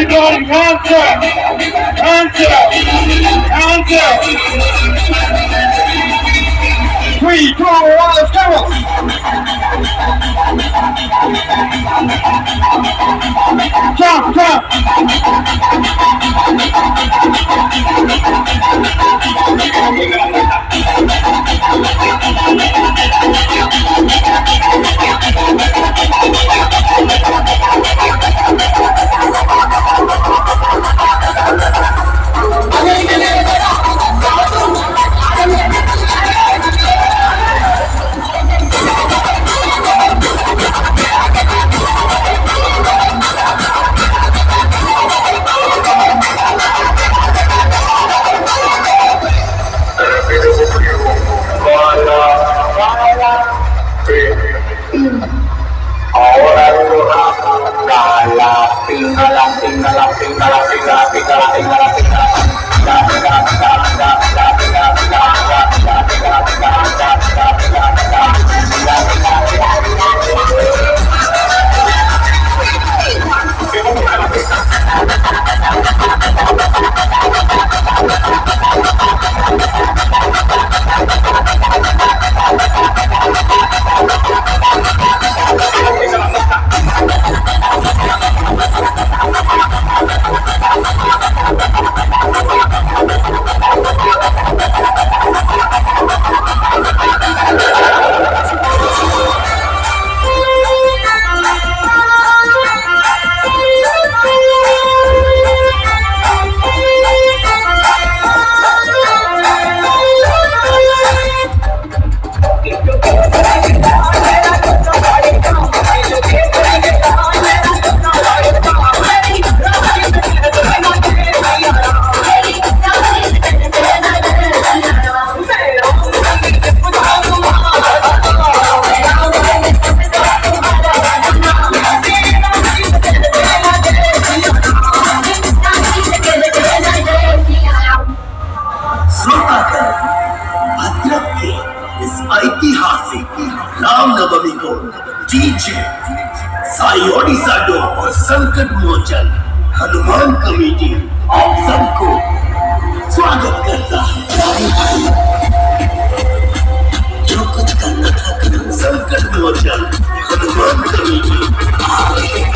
Everybody, hands up! Hands up! Hands up! 3, 2, 1, let's go! Jump, jump! Bhadrak के इस ऐतिहासिक राम नवमी को डीजे साई ओडिशा डो और संकट मोचन हनुमान कमेटी आप सबको स्वागत करता है। जो कुछ करना था संकट मोचन हनुमान कमेटी